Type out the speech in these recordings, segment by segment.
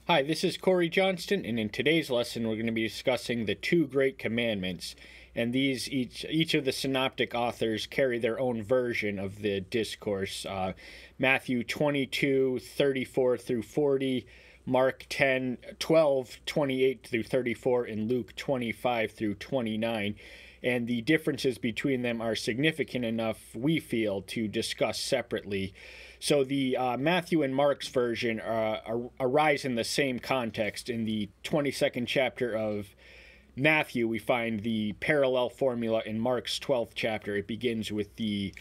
Hi, this is Corey Johnston, and in today's lesson, we're going to be discussing the two great commandments. And these each of the synoptic authors carry their own version of the discourse. Matthew 22:34 through 40, Mark 10:12:28 through 34, and Luke 25 through 29. And the differences between them are significant enough, we feel, to discuss separately. So the Matthew and Mark's version arise in the same context. In the 22nd chapter of Matthew, we find the parallel formula in Mark's 12th chapter. It begins with the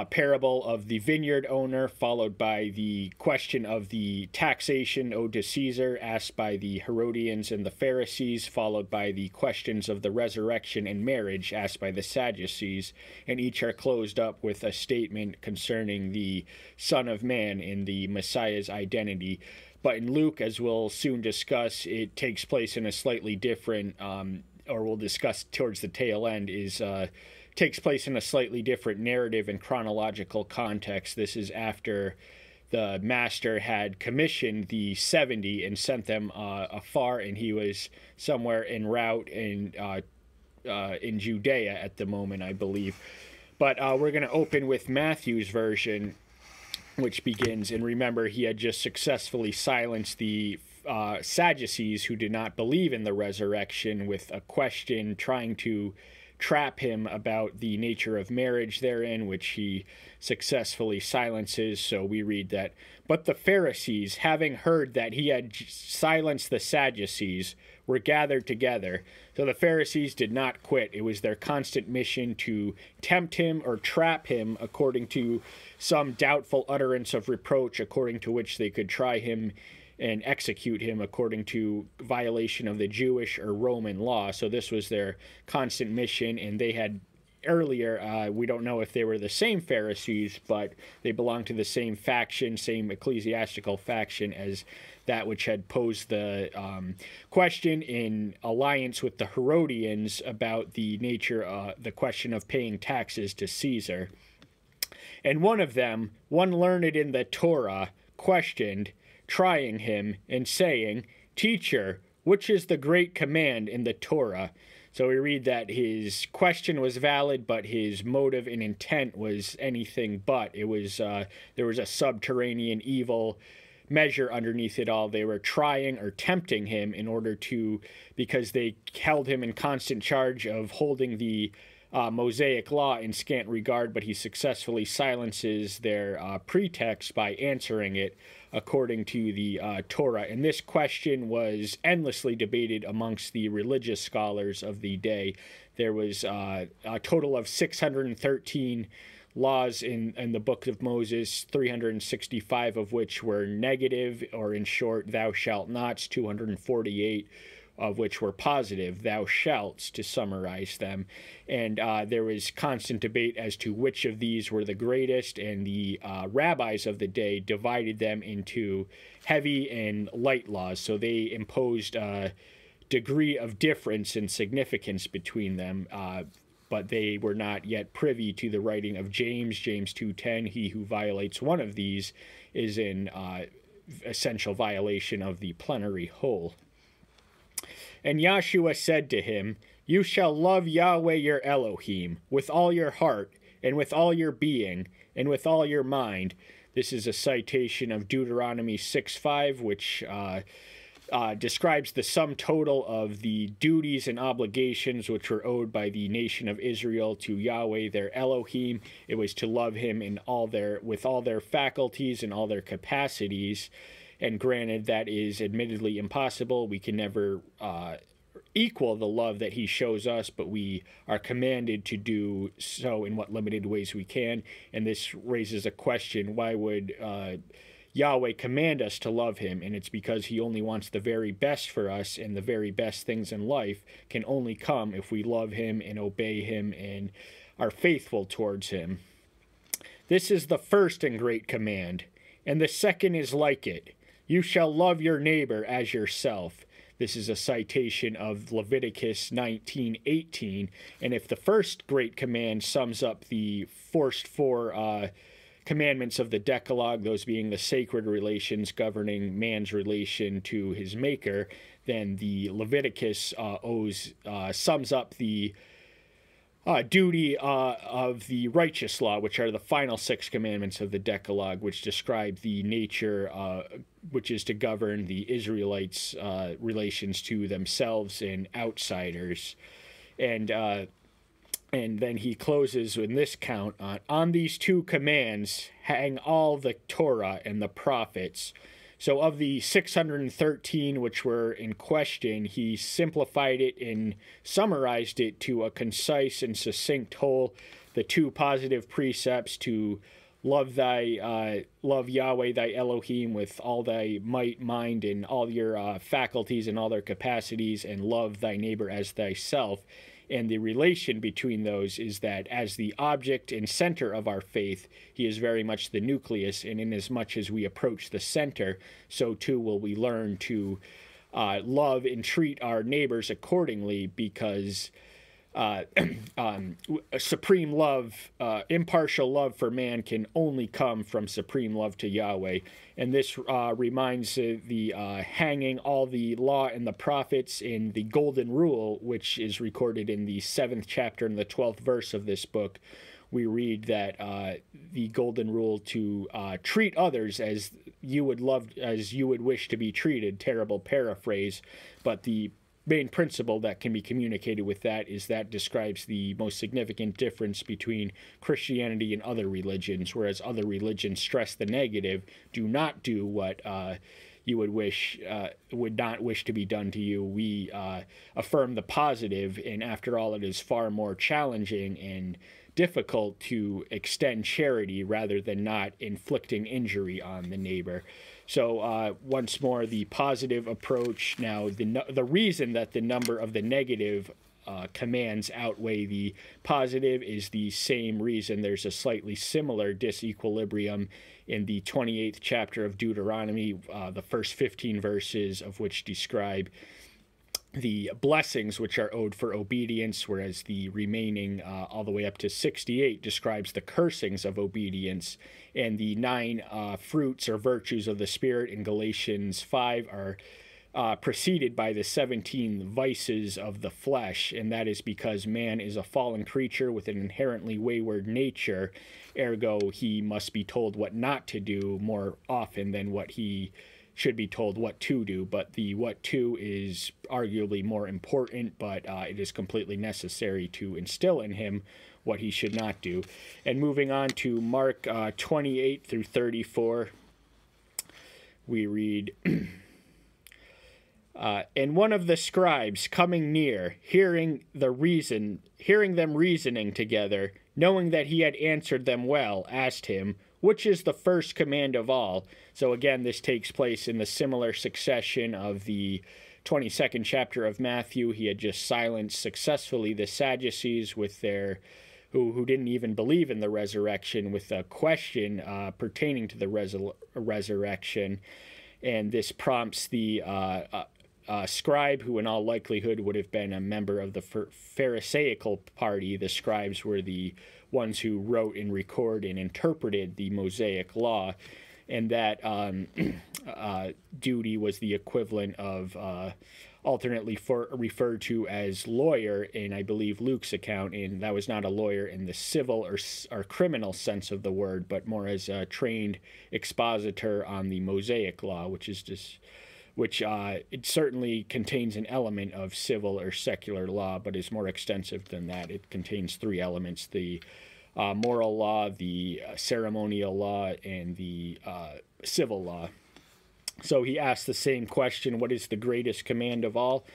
parable of the vineyard owner, followed by the question of the taxation owed to Caesar, asked by the Herodians and the Pharisees, followed by the questions of the resurrection and marriage, asked by the Sadducees, and each are closed up with a statement concerning the Son of Man and the Messiah's identity. But in Luke, as we'll soon discuss, it takes place in a slightly different, or we'll discuss towards the tail end, takes place in a slightly different narrative and chronological context. This is after the master had commissioned the 70 and sent them afar, and he was somewhere en route in Judea at the moment, I believe. But we're going to open with Matthew's version, which begins, and remember, he had just successfully silenced the Sadducees who did not believe in the resurrection with a question trying to trap him about the nature of marriage therein, which he successfully silences. So we read that, "But the Pharisees, having heard that he had silenced the Sadducees, were gathered together." So the Pharisees did not quit. It was their constant mission to tempt him or trap him according to some doubtful utterance of reproach, according to which they could try him and execute him according to violation of the Jewish or Roman law. So this was their constant mission, and they had earlier, we don't know if they were the same Pharisees, but they belonged to the same faction, same ecclesiastical faction as that which had posed the question in alliance with the Herodians about the nature, the question of paying taxes to Caesar. And one of them, one learned in the Torah, questioned, trying him, and saying, "Teacher, which is the great command in the Torah?" So we read that his question was valid, but his motive and intent was anything but. It was there was a subterranean evil measure underneath it all. They were trying or tempting him in order to, because they held him in constant charge of holding the Mosaic law in scant regard, but he successfully silences their pretext by answering it according to the Torah. And this question was endlessly debated amongst the religious scholars of the day. There was a total of 613 laws in the book of Moses, 365 of which were negative, or in short, thou shalt nots, 248 of which were positive, thou shalts, to summarize them. And there was constant debate as to which of these were the greatest, and the rabbis of the day divided them into heavy and light laws. So they imposed a degree of difference and significance between them, but they were not yet privy to the writing of James 2:10. He who violates one of these is in essential violation of the plenary whole. And Yahshua said to him, "You shall love Yahweh your Elohim with all your heart, and with all your being, and with all your mind." This is a citation of Deuteronomy 6:5, which describes the sum total of the duties and obligations which were owed by the nation of Israel to Yahweh their Elohim. It was to love him with all their faculties and all their capacities. And granted, that is admittedly impossible. We can never equal the love that he shows us, but we are commanded to do so in what limited ways we can. And this raises a question: why would Yahweh command us to love him? And it's because he only wants the very best for us, and the very best things in life can only come if we love him and obey him and are faithful towards him. "This is the first and great command, and the second is like it. You shall love your neighbor as yourself." This is a citation of Leviticus 19:18. And if the first great command sums up the first four commandments of the Decalogue, those being the sacred relations governing man's relation to his maker, then the Leviticus sums up the duty of the righteous law, which are the final 6 commandments of the Decalogue, which describe the nature, which is to govern the Israelites' relations to themselves and outsiders. And then he closes in this count on these 2 commands hang all the Torah and the prophets. So of the 613 which were in question, he simplified it and summarized it to a concise and succinct whole. The 2 positive precepts to love Yahweh thy Elohim with all thy might, mind, and all your faculties and all their capacities, and love thy neighbor as thyself. And the relation between those is that as the object and center of our faith, he is very much the nucleus, and inasmuch as we approach the center, so too will we learn to love and treat our neighbors accordingly, because supreme love, impartial love for man can only come from supreme love to Yahweh. And this reminds the hanging all the law and the prophets in the golden rule, which is recorded in the 7th chapter and the 12th verse of this book. We read that the golden rule to treat others as you would wish to be treated. Terrible paraphrase, but the main principle that can be communicated with that is that describes the most significant difference between Christianity and other religions. Whereas other religions stress the negative, do not do what you would not wish to be done to you. We affirm the positive, and after all, it is far more challenging and difficult to extend charity rather than not inflicting injury on the neighbor. So once more, the positive approach. Now, the reason that the number of the negative commands outweigh the positive is the same reason. There's a slightly similar disequilibrium in the 28th chapter of Deuteronomy, the first 15 verses of which describe the blessings which are owed for obedience, whereas the remaining all the way up to 68 describes the cursings of obedience. And the 9 fruits or virtues of the Spirit in Galatians 5 are preceded by the 17 vices of the flesh, and that is because man is a fallen creature with an inherently wayward nature. Ergo, he must be told what not to do more often than what he should be told what to do. But the what to is arguably more important, but it is completely necessary to instill in him what he should not do. And moving on to Mark 28 through 34, we read, and one of the scribes coming near, hearing them reasoning together, knowing that he had answered them well, asked him, which is the first command of all? So again, this takes place in the similar succession of the 22nd chapter of Matthew. He had just silenced successfully the Sadducees with their who didn't even believe in the resurrection with a question pertaining to the resurrection. And this prompts the scribe, who in all likelihood would have been a member of the Pharisaical party. The scribes were the ones who wrote and recorded and interpreted the Mosaic law, and that duty was the equivalent of alternately referred to as lawyer in, I believe, Luke's account, and that was not a lawyer in the civil or criminal sense of the word, but more as a trained expositor on the Mosaic law, which it certainly contains an element of civil or secular law, but is more extensive than that. It contains 3 elements: the moral law, the ceremonial law, and the civil law. So he asked the same question, what is the greatest command of all?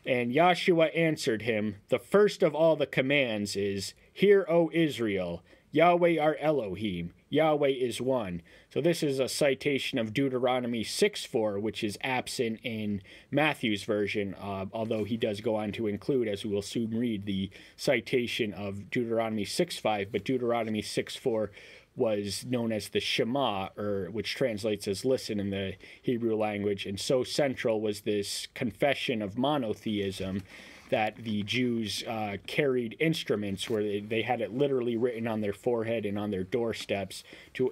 And Yahshua answered him, the first of all the commands is, Hear, O Israel, Yahweh our Elohim, Yahweh is one. So this is a citation of Deuteronomy 6:4, which is absent in Matthew's version, although he does go on to include, as we will soon read, the citation of Deuteronomy 6:5, but Deuteronomy 6:4 was known as the Shema, which translates as listen in the Hebrew language, and so central was this confession of monotheism that the Jews carried instruments where they had it literally written on their forehead and on their doorsteps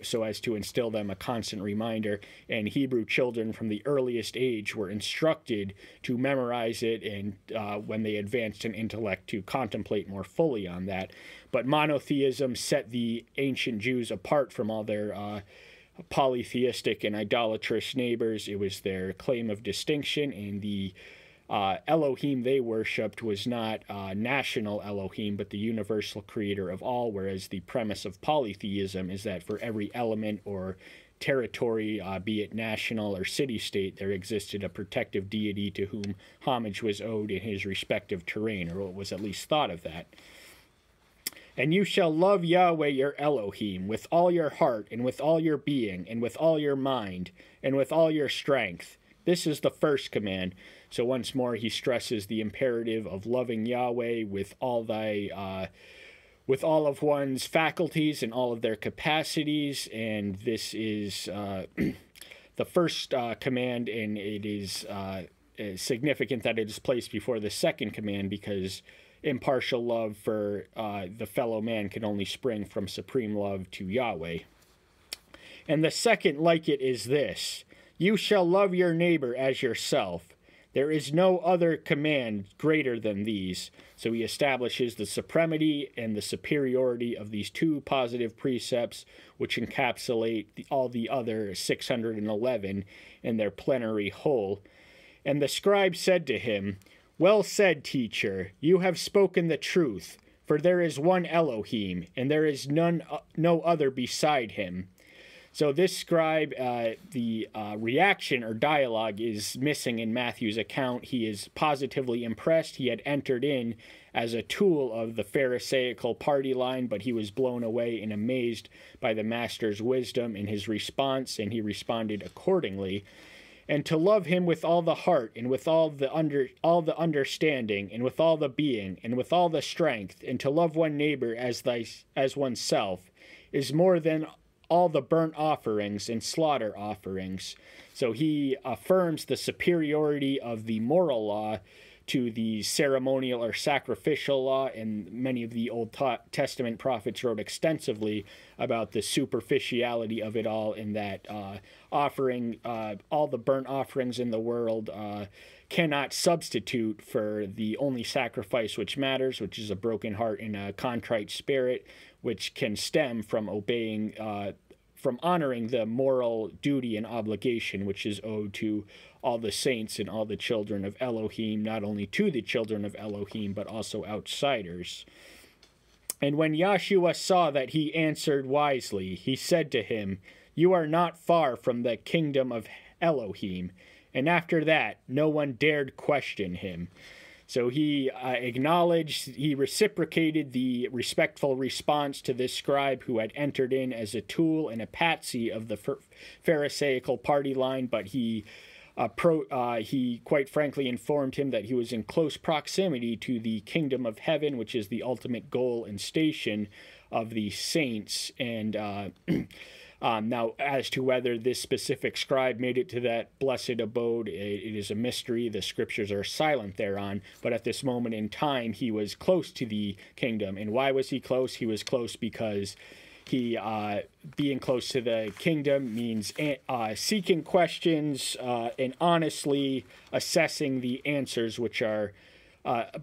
so as to instill them a constant reminder. And Hebrew children from the earliest age were instructed to memorize it, and when they advanced in intellect, to contemplate more fully on that. But monotheism set the ancient Jews apart from all their polytheistic and idolatrous neighbors. It was their claim of distinction, and the Elohim they worshipped was not national Elohim, but the universal creator of all, whereas the premise of polytheism is that for every element or territory, be it national or city-state, there existed a protective deity to whom homage was owed in his respective terrain, or what was at least thought of that. And you shall love Yahweh your Elohim with all your heart, and with all your being, and with all your mind, and with all your strength. This is the first command. So once more he stresses the imperative of loving Yahweh with all of one's faculties and all of their capacities. And this is the first command, and it is significant that it is placed before the second command, because impartial love for the fellow man can only spring from supreme love to Yahweh. And the second like it is this: you shall love your neighbor as yourself. There is no other command greater than these. So he establishes the supremacy and the superiority of these two positive precepts, which encapsulate all the other 611 in their plenary whole. And the scribe said to him, well said, teacher, you have spoken the truth, for there is one Elohim, and there is no other beside him. So this scribe, the reaction or dialogue is missing in Matthew's account. He is positively impressed. He had entered in as a tool of the Pharisaical party line, but he was blown away and amazed by the master's wisdom in his response, and he responded accordingly. And to love him with all the heart, and with all the understanding, and with all the being, and with all the strength, and to love one neighbor as oneself, is more than all the burnt offerings and slaughter offerings. So he affirms the superiority of the moral law to the ceremonial or sacrificial law, and many of the Old Testament prophets wrote extensively about the superficiality of it all, in that offering all the burnt offerings in the world cannot substitute for the only sacrifice which matters, which is a broken heart and a contrite spirit, which can stem from obeying, from honoring the moral duty and obligation which is owed to all the saints and all the children of Elohim, not only to the children of Elohim, but also outsiders. And when Yahshua saw that he answered wisely, he said to him, you are not far from the kingdom of Elohim. And after that, no one dared question him. So he acknowledged, he reciprocated the respectful response to this scribe who had entered in as a tool and a patsy of the Pharisaical party line, but he quite frankly informed him that he was in close proximity to the kingdom of heaven, which is the ultimate goal and station of the saints. And now, as to whether this specific scribe made it to that blessed abode, it is a mystery. The scriptures are silent thereon. But at this moment in time, he was close to the kingdom. And why was he close? He was close because he, being close to the kingdom means seeking questions and honestly assessing the answers which are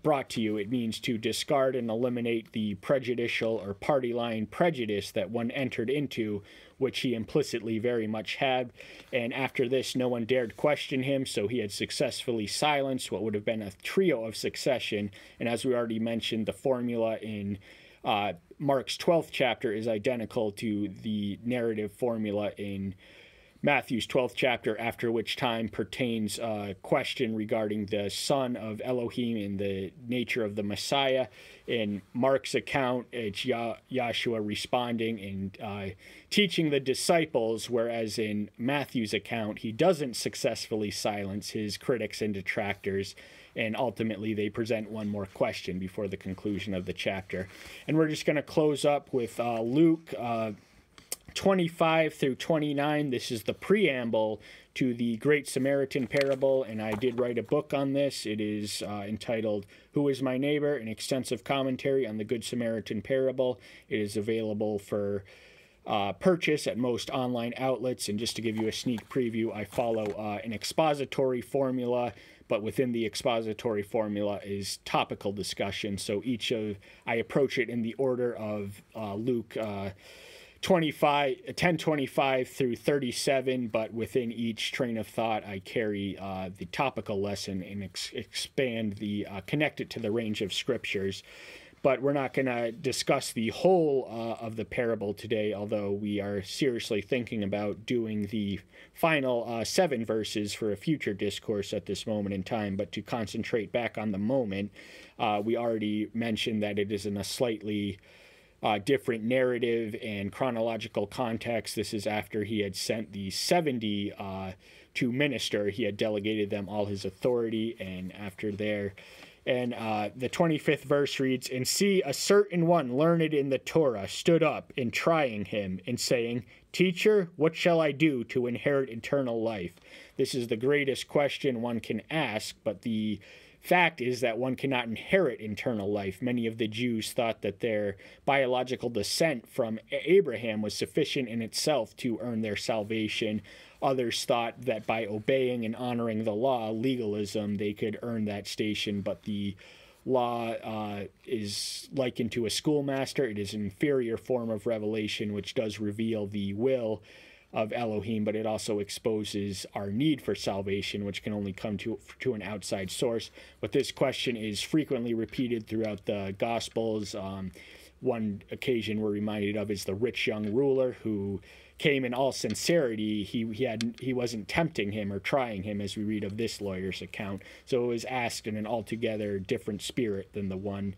brought to you. It means to discard and eliminate the prejudicial or party line prejudice that one entered into, which he implicitly very much had. And after this, no one dared question him, so he had successfully silenced what would have been a trio of succession. And as we already mentioned, the formula in Mark's 12th chapter is identical to the narrative formula in Matthew's 12th chapter, after which time pertains a question regarding the son of Elohim and the nature of the Messiah. In Mark's account, it's Yahshua responding and teaching the disciples, whereas in Matthew's account, he doesn't successfully silence his critics and detractors, and ultimately they present one more question before the conclusion of the chapter. And we're just going to close up with Luke 25 through 29. This is the preamble to the Great Samaritan Parable, and I did write a book on this. It is entitled Who is My Neighbor? An Extensive Commentary on the Good Samaritan Parable. It is available for purchase at most online outlets, and just to give you a sneak preview, I follow an expository formula, but within the expository formula is topical discussion. So I approach it in the order of Luke 10:25 through 37, but within each train of thought, I carry the topical lesson and expand connect it to the range of scriptures. But we're not going to discuss the whole of the parable today, although we are seriously thinking about doing the final 7 verses for a future discourse at this moment in time. But to concentrate back on the moment, we already mentioned that it is in a slightly different narrative and chronological context. This is after he had sent the 70 to minister. He had delegated them all his authority, and after there... And the 25th verse reads, "And see, a certain one learned in the Torah stood up and trying him, and saying, Teacher, what shall I do to inherit eternal life?" This is the greatest question one can ask, but the fact is that one cannot inherit eternal life. Many of the Jews thought that their biological descent from Abraham was sufficient in itself to earn their salvation. Others thought that by obeying and honoring the law, legalism, they could earn that station, but the law is likened to a schoolmaster. It is an inferior form of revelation which does reveal the will of Elohim, but it also exposes our need for salvation, which can only come to an outside source. But this question is frequently repeated throughout the Gospels. One occasion we're reminded of is the rich young ruler who came in all sincerity. He wasn't tempting him or trying him, as we read of this lawyer's account. So it was asked in an altogether different spirit than the one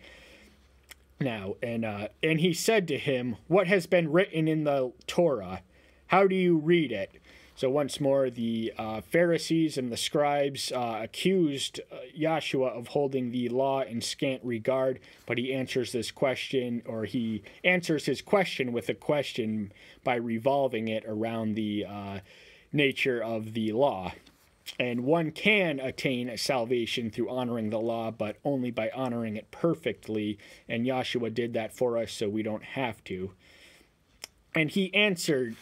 now. And he said to him, "What has been written in the Torah? How do you read it?" So once more, the Pharisees and the scribes accused Yahshua of holding the law in scant regard, but he answers this question, or he answers his question with a question by revolving it around the nature of the law. And one can attain salvation through honoring the law, but only by honoring it perfectly, and Yahshua did that for us, so we don't have to. And he answering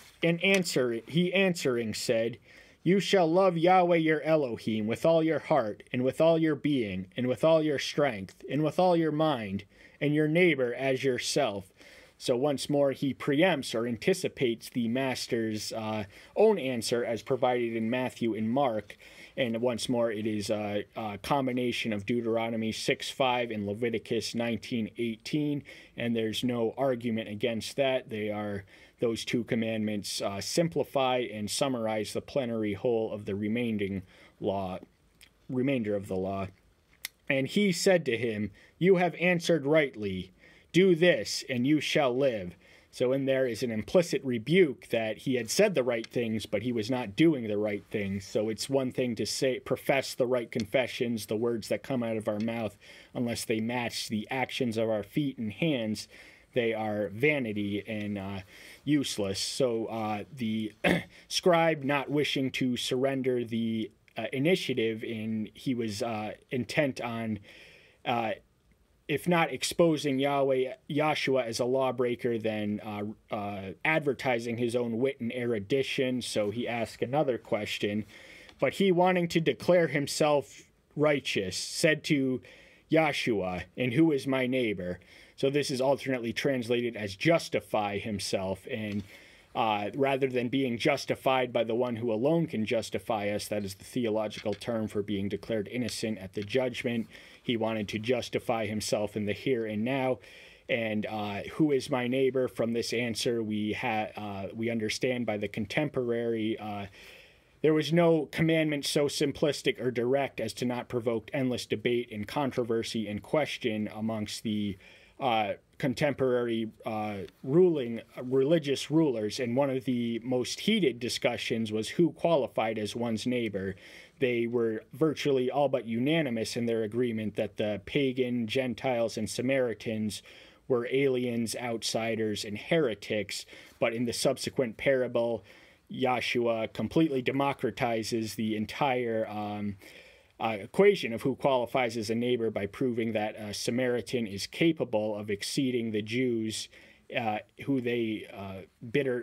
said, "You shall love Yahweh your Elohim with all your heart, and with all your being, and with all your strength, and with all your mind, and your neighbor as yourself." So once more, he preempts or anticipates the master's own answer as provided in Matthew and Mark. And once more, it is a combination of Deuteronomy 6:5 and Leviticus 19:18, and there's no argument against that. Those two commandments simplify and summarize the plenary whole of the remainder of the law. And he said to him, "You have answered rightly. Do this, and you shall live." So in there is an implicit rebuke that he had said the right things, but he was not doing the right things. So it's one thing to profess the right confessions, the words that come out of our mouth, unless they match the actions of our feet and hands, they are vanity and useless. So the scribe, not wishing to surrender the initiative, and he was intent on if not exposing Yahshua as a lawbreaker, then advertising his own wit and erudition. So he asked another question. But he, wanting to declare himself righteous, said to Yahshua, "And who is my neighbor?" So this is alternately translated as justify himself. And rather than being justified by the one who alone can justify us, that is the theological term for being declared innocent at the judgment, he wanted to justify himself in the here and now. And who is my neighbor? From this answer, we understand by the contemporary, there was no commandment so simplistic or direct as to not provoke endless debate and controversy and question amongst the contemporary religious rulers. And one of the most heated discussions was who qualified as one's neighbor. They were virtually all but unanimous in their agreement that the pagan, Gentiles, and Samaritans were aliens, outsiders, and heretics. But in the subsequent parable, Yahshua completely democratizes the entire equation of who qualifies as a neighbor by proving that a Samaritan is capable of exceeding the Jews, who they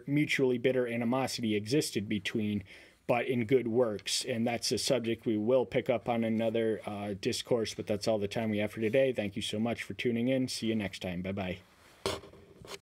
mutually bitter animosity existed between, but in good works. And that's a subject we will pick up on another discourse, but that's all the time we have for today. Thank you so much for tuning in. See you next time. Bye-bye.